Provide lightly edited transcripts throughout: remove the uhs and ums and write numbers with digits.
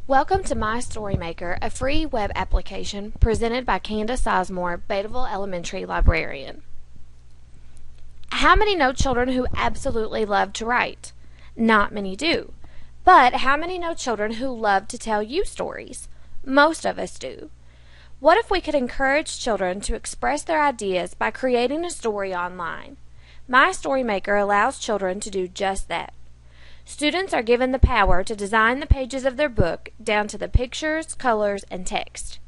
Welcome to My StoryMaker, a free web application presented by Candace Sizemore, Betaville Elementary Librarian. How many know children who absolutely love to write? Not many do. But how many know children who love to tell you stories? Most of us do. What if we could encourage children to express their ideas by creating a story online? My StoryMaker allows children to do just that. Students are given the power to design the pages of their book down to the pictures, colors, and text.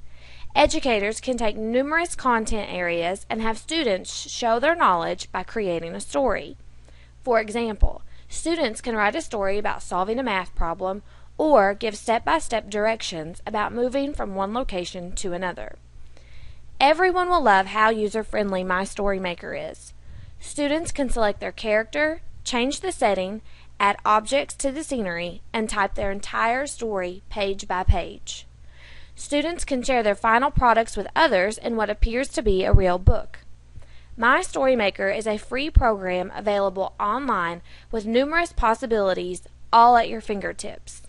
Educators can take numerous content areas and have students show their knowledge by creating a story. For example, students can write a story about solving a math problem or give step-by-step directions about moving from one location to another. Everyone will love how user-friendly My StoryMaker is. Students can select their character, change the setting, add objects to the scenery, and type their entire story page by page. Students can share their final products with others in what appears to be a real book. My StoryMaker is a free program available online with numerous possibilities all at your fingertips.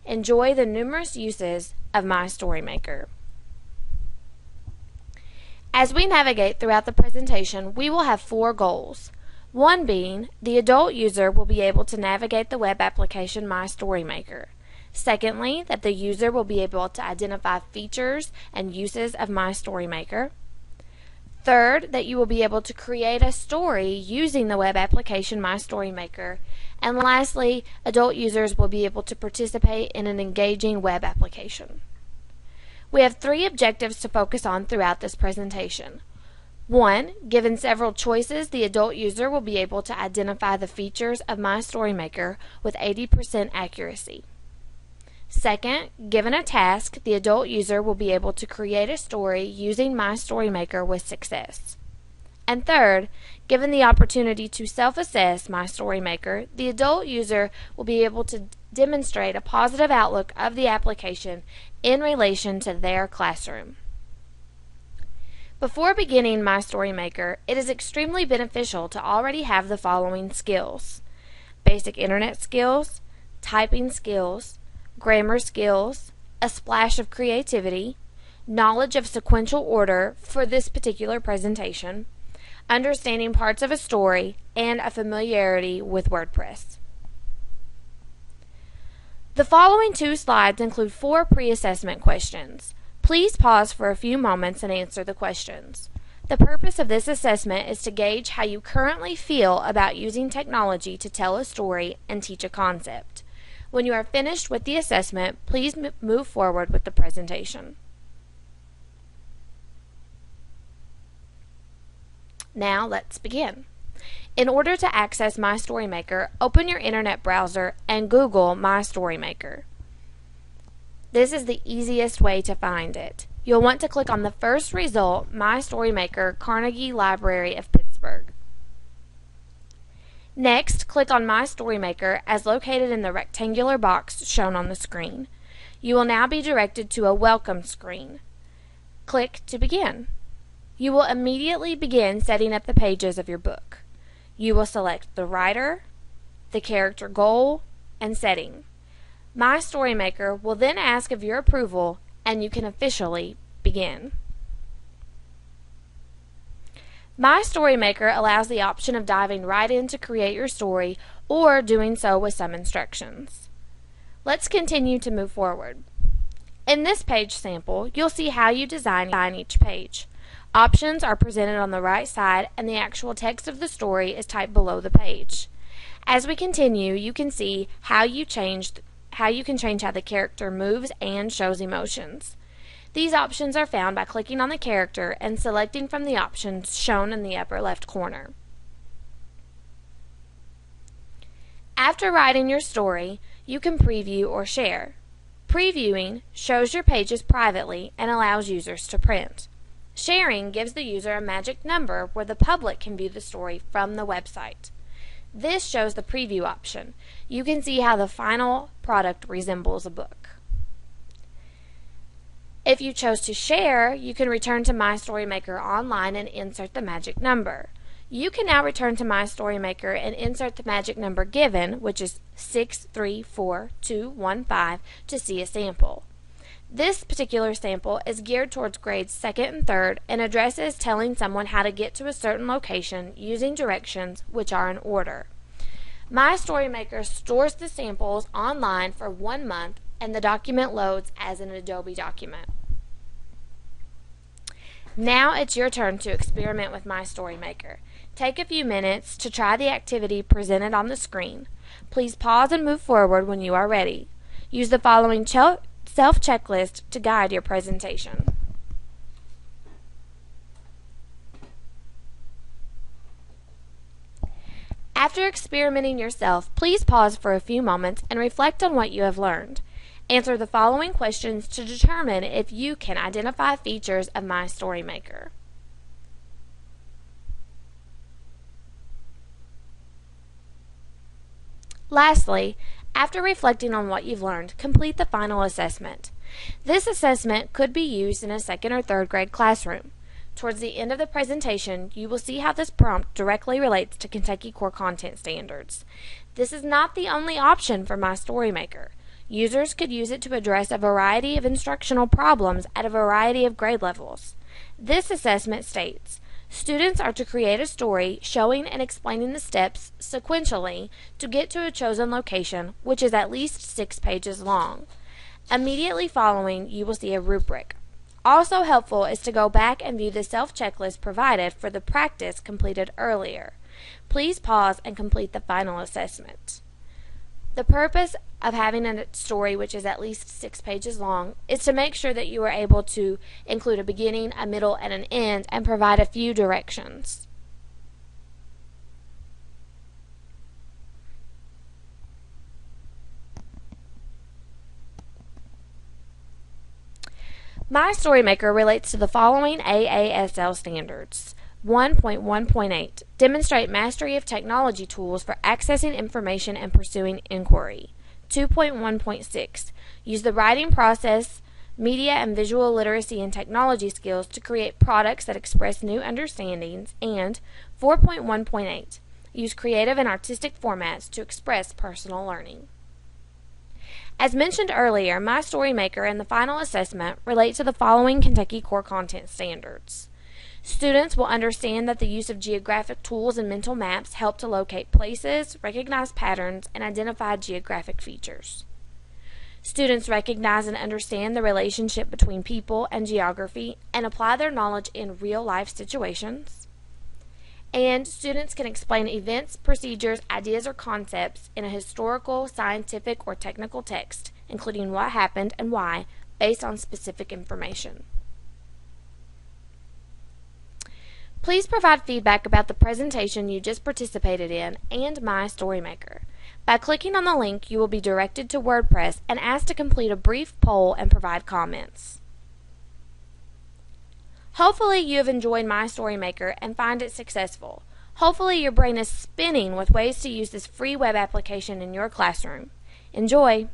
Enjoy the numerous uses of My StoryMaker. As we navigate throughout the presentation, we will have 4 goals. One being, the adult user will be able to navigate the web application My StoryMaker. Secondly, that the user will be able to identify features and uses of My StoryMaker. Third, that you will be able to create a story using the web application My StoryMaker. And lastly, adult users will be able to participate in an engaging web application. We have 3 objectives to focus on throughout this presentation. 1. Given several choices, the adult user will be able to identify the features of My StoryMaker with 80% accuracy. Second, given a task, the adult user will be able to create a story using My StoryMaker with success. And third, given the opportunity to self-assess My StoryMaker, the adult user will be able to demonstrate a positive outlook of the application in relation to their classroom. Before beginning My StoryMaker, it is extremely beneficial to already have the following skills: basic internet skills, typing skills, grammar skills, a splash of creativity, knowledge of sequential order for this particular presentation, understanding parts of a story, and a familiarity with WordPress. The following 2 slides include 4 pre-assessment questions. Please pause for a few moments and answer the questions. The purpose of this assessment is to gauge how you currently feel about using technology to tell a story and teach a concept. When you are finished with the assessment, please move forward with the presentation. Now let's begin. In order to access My StoryMaker, open your internet browser and Google My StoryMaker. This is the easiest way to find it. You'll want to click on the first result, My StoryMaker, Carnegie Library of Pittsburgh. Next, click on My StoryMaker as located in the rectangular box shown on the screen. You will now be directed to a welcome screen. Click to begin. You will immediately begin setting up the pages of your book. You will select the writer, the character goal, and setting. My StoryMaker will then ask of your approval and you can officially begin. My StoryMaker allows the option of diving right in to create your story or doing so with some instructions. Let's continue to move forward. In this page sample, you'll see how you design each page. Options are presented on the right side and the actual text of the story is typed below the page. As we continue, you can see how you can change how the character moves and shows emotions. These options are found by clicking on the character and selecting from the options shown in the upper left corner. After writing your story, you can preview or share. Previewing shows your pages privately and allows users to print. Sharing gives the user a magic number where the public can view the story from the website. This shows the preview option. You can see how the final product resembles a book. If you chose to share, you can return to My StoryMaker online and insert the magic number. You can now return to My StoryMaker and insert the magic number given, which is 634215, to see a sample. This particular sample is geared towards grades 2nd and 3rd and addresses telling someone how to get to a certain location using directions which are in order. My StoryMaker stores the samples online for 1 month and the document loads as an Adobe document. Now it's your turn to experiment with My StoryMaker. Take a few minutes to try the activity presented on the screen. Please pause and move forward when you are ready. Use the following self-checklist to guide your presentation. After experimenting yourself, please pause for a few moments and reflect on what you have learned. Answer the following questions to determine if you can identify features of My StoryMaker. Lastly, after reflecting on what you've learned, complete the final assessment. This assessment could be used in a 2nd or 3rd grade classroom. Towards the end of the presentation, you will see how this prompt directly relates to Kentucky Core Content Standards. This is not the only option for My StoryMaker. Users could use it to address a variety of instructional problems at a variety of grade levels. This assessment states, students are to create a story showing and explaining the steps sequentially to get to a chosen location, which is at least 6 pages long. Immediately following, you will see a rubric. Also helpful is to go back and view the self-checklist provided for the practice completed earlier. Please pause and complete the final assessment. The purpose of having a story which is at least 6 pages long is to make sure that you are able to include a beginning, a middle, and an end and provide a few directions. My StoryMaker relates to the following AASL standards. 1.1.8 Demonstrate mastery of technology tools for accessing information and pursuing inquiry. 2.1.6 Use the writing process, media and visual literacy and technology skills to create products that express new understandings. And 4.1.8 Use creative and artistic formats to express personal learning. As mentioned earlier, My StoryMaker and the final assessment relate to the following Kentucky Core Content Standards. Students will understand that the use of geographic tools and mental maps help to locate places, recognize patterns, and identify geographic features. Students recognize and understand the relationship between people and geography and apply their knowledge in real-life situations. And students can explain events, procedures, ideas, or concepts in a historical, scientific, or technical text, including what happened and why, based on specific information. Please provide feedback about the presentation you just participated in and My StoryMaker. By clicking on the link, you will be directed to WordPress and asked to complete a brief poll and provide comments. Hopefully you have enjoyed My StoryMaker and find it successful. Hopefully your brain is spinning with ways to use this free web application in your classroom. Enjoy!